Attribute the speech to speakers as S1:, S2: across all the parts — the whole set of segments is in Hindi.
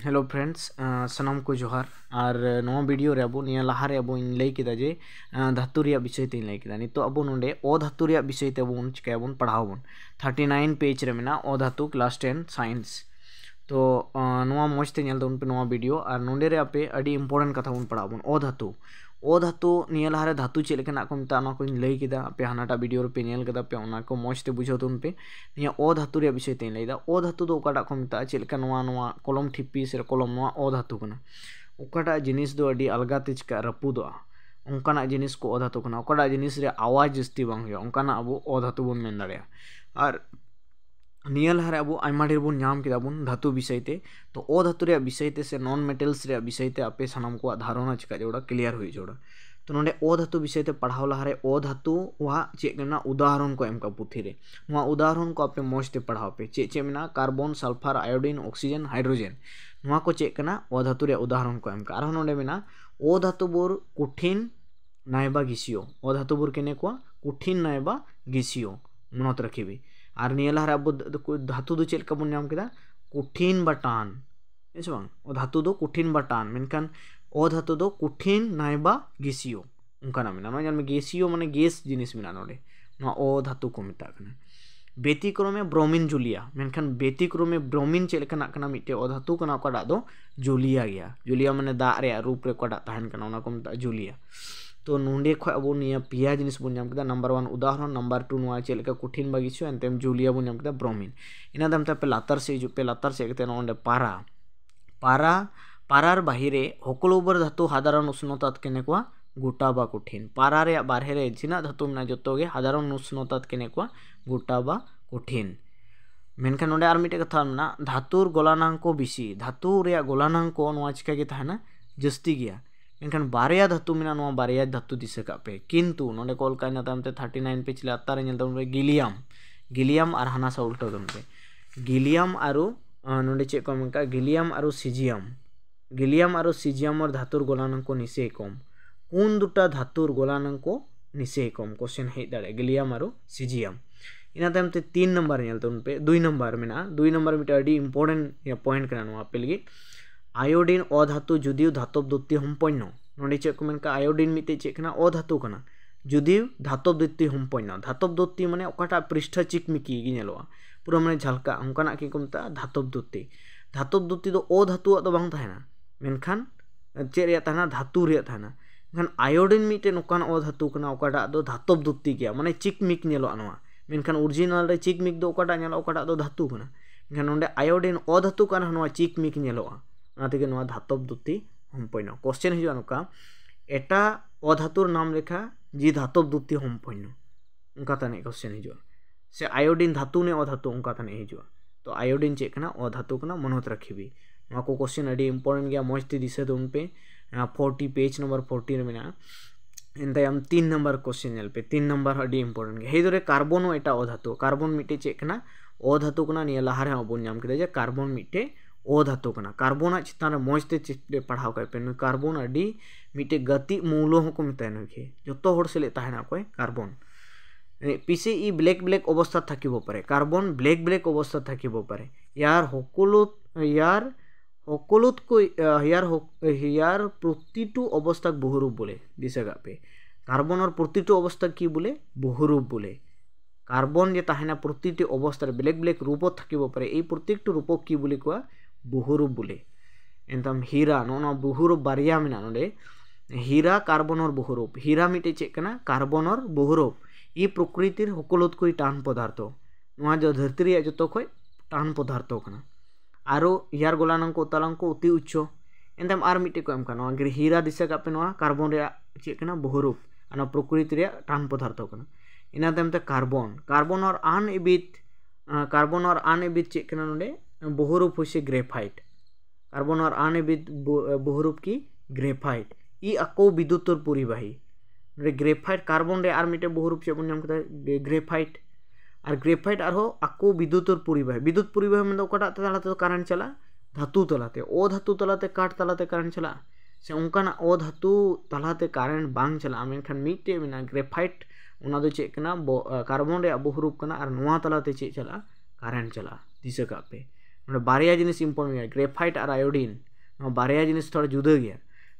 S1: हेलो फ्रेंड्स सनम को जोहार और नवा वीडियो रे अबो निया लहारे अबो इन लई केदा जे धातु रिया विषय ते लई केदा नितो अबो नोंडे ओ धातु रिया विषय ते बोन चिकायबोन पढ़ावबोन 39 पेज रे मेना ओ धातु क्लास 10 साइंस तो नवा मौज ते नेल दोन पे नवा वीडियो और नोंडे रे आपे अडी इंपोर्टेंट कथा बोन पढ़ावबोन ओ धातु निया लहारे धातु चेक लेकना को मता ना को लई केदा पे हानाटा वीडियो रे पे नेल केदा पे ओना को मौज ते बुझाव दोन पे निया ओ धातु रे विषय ते लईदा ओ धातु दो ओकाटा को मता चेक लेका नवा कलम ठिप्पी से कलम नवा ओ धातु कना ओकाटा जिनिस दो अडी अलगा ते चिका रपुदोआ ओंकाना जिनिस को ओ धातु कना ओकाटा जिनिस रे आवाज जस्ती बांग हुआ ओंकाना अबो ओ धातु बोन मेन दाड़ेया और निया लहारे अबो आयमा ढेर बोन नाम केदा बोन धातु विषय ते तो ओ धातु रे विषय ते से नॉन मेटल्स रे विषय ते आपे सानाम को धारणा चिका जोड़ा क्लियर हुई जोड़ा तो नोंडे ओ धातु विषय ते पढ़ाव लहारे ओ धातु वा चे कना उदाहरण को एमका पुथी रे वा उदाहरण को आपे मौज ते पढ़ाव पे चे चे मेना carbon sulphur iodine oxygen hydrogen वा को चे कना ओ धातु रे उदाहरण को एमका आरो नोंडे मेना ओ धातु बोर कठिन नायबा गिसियो ओ धातु बोर केने को कठिन नायबा गिसियो मनत रखिबे और निया लहारे अब धातु दो चेक बन नाम केदा कठिन बाटान ऐसे बांग ओ धातु दो कठिन बाटान मेनखान ओ धातु दो कठिन नायबा गेसियो उनका मेना नो में गेसियो माने गेस जिनिस मेना नोडे नो ओ धातु को मेता कना व्यतिक्रमे ब्रोमीन जूलिया मेनखान व्यतिक्रमे ब्रोमीन चेक लेकना कना मिटे ओ धातु कना ओकाडा दो जूलिया गया जूलिया माने दा रे रूप रे ओकाडा तहन कना ओना को मेता जूलिया तो नोंडे खो अब निया पिया जिनिस बन नाम केदा नंबर 1 उदाहरण नंबर 2 नोआ चेक लेका कठिन बागिसो एनतेम जूलिया बन नाम केदा ब्रोमीन इना दम पे लातार से हिजु पे लातार से केते नोंडे पारा पारा पारार बाहिरे हकलोबर धातु साधारण उष्णता केने को गोटा बा कठिन पारा रे बाहिरे जिना धातु मेना जतोगे साधारण उष्णता केने को गोटा बा कठिन मेनखान नोंडे आर मिटे कथा मेना धातुर गलनांक बेसी धातु रे गलनांक नोआ चिका गे थाना जस्ती गया मेनखान बारया धातु मेना नोआ बारया धातु दिसे का पे किंतु नोंडे कॉल कायना तामते 39 पेज ले अत्तारे नेल दम गिलियम गिलियम और हाना सा उल्टो दम पे गिलियम आरो नोंडे चे को मेनका गिलियम आरो सिजियम और धातुर गलनांक निसे कम कोन दुटा धातुर गलनांक निसे कम क्वेश्चन हेज दाड़े गिलियम आरो सिजियम इना तामते 3 नंबर नेल तम पे 2 नंबर मेना 2 नंबर मिटे अडी इंपोर्टेंट पॉइंट कना नोआ पे लगी आयोडीन ओ धातु जुदियो धातव द्युति सम्पन्न नोंडे चे को मेनका आयोडीन मिटे चे कना ओ धातु कना जुदियो धातव द्युति सम्पन्न धातव द्युति माने ओकाटा पृष्ठ चिकमिकी गी नेलोआ पूरा माने झलका ओंकाना की को मेता धातव द्युति दो ओ धातु दो बांग थाना मेनखान चे रे थाना धातु रे थाना मेनखान आयोडीन मिटे नोकान ओ धातु कना ओकाटा दो धातव द्युति गया माने चिकमिक नेलोआ नोआ मेनखान ओरिजिनल रे चिकमिक दो ओकाटा नेलो ओकाटा दो धातु कना मेनखान नोंडे आयोडीन ओ धातु कना नोआ चिकमिक नेलोआ नाते नोआ धातव द्युति सम्पन्न क्वेश्चन हिजुआ नोका एटा ओ धातुर नाम लेखा जी धातव द्युति सम्पन्न उनका ताने क्वेश्चन हिजुआ से आयोडीन धातु ने ओ धातु उनका ताने हिजुआ तो आयोडीन चेक कना ओ धातु कना मनोत रखिबी नोआ को क्वेश्चन अडी इंपोर्टेंट गया मौजते दिसे दोन पे 40 पेज नंबर 40 रे मेना एंते हम 3 नंबर क्वेश्चन नेल पे 3 नंबर अडी इंपोर्टेंट गया हे दरे कार्बन एटा ओ धातु कार्बन मिटे चेक कना ओ धातु कना निया लहारे बोन नाम केदा जे कार्बन मिटे ओ धातु कना कार्बन चितान मौजते पढ़ाव का पे कार्बन अडी मिटे गति मौल को मेता नखे जतो होड़ सेले ताहेना कोय कार्बन पिसे इ ब्लैक ब्लैक अवस्था থাকিব पारे कार्बन ब्लैक ब्लैक अवस्था থাকিব पारे यार हकलुत को यार प्रतिटु अवस्था बहुरूप बोले दिसेगा पे कार्बन और प्रतिटु अवस्था की बोले बहुरूप बोले कार्बन जे ताहेना प्रतिटि अवस्था ब्लैक ब्लैक रूप থাকিব पारे এই প্রত্যেকটি रूप की बोले को बहुरूप बोले एंतम हीरा नो बहुरूप बारिया मेना नोडे हीरा कार्बन और बहुरूप हीरा मिटे चेक कना कार्बन और बहुरूप ई प्रकृतिर हकलुत कोई टान पदार्थ नोआ जो धरती रे जतो कोई टान पदार्थ कना आरो यार गलनांक तलांक अति उच्च एंतम आर मिटे को एम कना हीरा दिशा का पे नोआ कार्बन रे चेक कना बहुरूप अना प्रकृति रे टान पदार्थ कना इना तमते कार्बन और अनएबिट चेक कना नोडे बहुरूप होइसे ग्रेफाइट कार्बन और अनएबिट बहुरूप की ग्रेफाइट ई आको विद्युतर परिबाही ग्रेफाइट कार्बन रे आर मिटे बहुरूप से नाम कदा ग्रेफाइट और ग्रेफाइट आरो आको विद्युतर परिबाही विद्युत परिबाही मतलब ओकाटा तलाते कारेंट चला धातु तलाते ओ धातु तलाते काट तलाते कारेंट चला से उनकाना ओ धातु तलाते कारेंट बांग चला मेनखान मिटे मेना ग्रेफाइट उना दो चेक कना कार्बन रे बहुरूप कना और नोआ तलाते चे चला कारेंट चला दिसे का पे बारया जिनिस इम्पोर्टेंट गया ग्रेफाइट और आयोडीन बारया जिनिस थोड़ा जुदा गया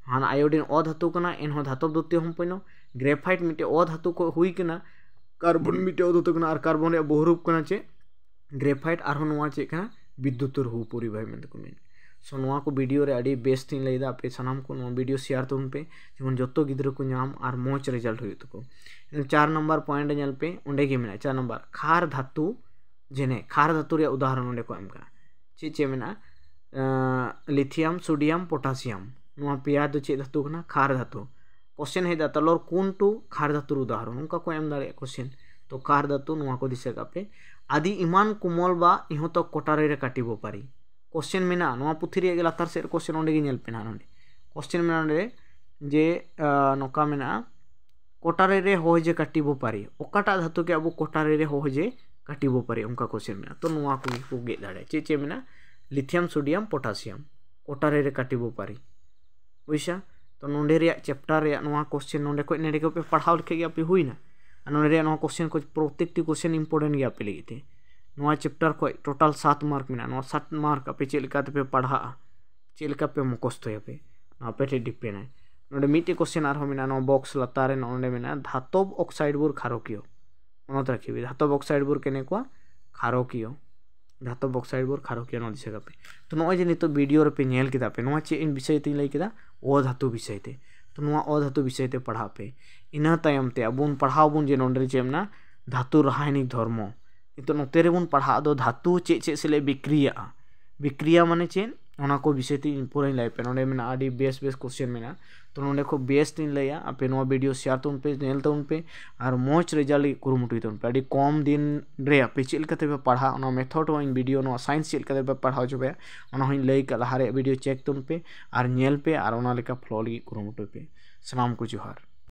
S1: हाँ आयोडीन ओ धातु कना एनहो धातव द्वितीय हम्पनो ग्रेफाइट मिटे ओ धातु को हुई कना कार्बन मिटे ओ धातु कना और कार्बन रे बहुरूप कना चे ग्रेफाइट और नोआ चे कना विद्युत रूप परिवाही में को मेन सो नोआ को वीडियो रे अड़ी बेस्ट इन लैदा पे सानाम को नोआ वीडियो शेयर तुम पे जेमन जतो गिद्र को नाम और मोच रिजल्ट हुई तको 4 नंबर पॉइंट नेल पे उंडे के मेना 4 नंबर खार धातु जेने खार धातु रे उदाहरण उंडे को एम का चे मेना लिथियम सोडियम पोटासियम नोआ पेया दो चे धातु कना खार धातु क्वेश्चन है दा तलोर कोन टू खार धातु उदाहरण उनका को एम दारे क्वेश्चन तो खार धातु नोआ को दिसे का पे आदि इमान कोमल बा इहो तो कोटारे रे काटिबो पारी क्वेश्चन मेना नोआ पुथि रे लातार से क्वेश्चन ओंडे गे नेल पेना नोंडे क्वेश्चन मेना रे जे नोका मेना कोटारे रे हो जे काटिबो पारी ओकाटा धातु के अब कोटारे रे हो जे काटिबो पारी उनका क्वेश्चन मेना तो नोआ को गे दाड़े चे मेना लिथियम सोडियम पोटासियम कोटारे रे काटिबो पारी बुझा तो नोंडे रे चैप्टर रे नोआ क्वेश्चन नोंडे को नेडे को पे पढ़ाव लिखे गया पे हुई ना नोंडे रे नोआ क्वेश्चन को प्रत्येक क्वेश्चन इंपोर्टेंट गया पे लेते नोआ चैप्टर को टोटल 7 मार्क में नोआ 7 मार्क पे चेलका पे पढ़ा चेलका पे मुखस्त पे ना पे डिपेंड है नोंडे मिटे क्वेश्चन आर में नोआ बॉक्स लतारे नोंडे में धातव ऑक्साइड बुर खारकियो मनत रखिबे धातव ऑक्साइड बुर केने को खारकियो धातव ऑक्साइड बुर खारकियो न दिसे पे तो नोआ जे नितो वीडियो रे पे नेल किदा पे नोआ चे इन विषय ते लई किदा ओ धातु विषय ते तो नोआ ओ धातु विषय ते पढ़ा पे इना तायम ते अबुन पढ़ाव बुन जे नोंडे चेमना धातु रासायनिक धर्म तो नोते रे बुन पढ़ा दो धातु चे से विक्रिया माने चे ओना को विषय ते पूरा लाई पे नोंडे में आडी बेस क्वेश्चन में तो नोंडे को बेस्ट इन लैया आपे नोआ वीडियो शेयर तुन पे नेल तुन पे और मोच रिजल्ट कुरुमुटुई तुन पे आडी कम दिन रे आपे चेल कते पे पढ़ा ओना मेथड इन वीडियो नोआ साइंस चेल कते पे पढ़ाओ जबे ओना होइन लई का लहारे वीडियो चेक तुन पे और नेल पे और ओना लेका फ्लो लगी कुरुमुटुई पे सलाम को जोहार।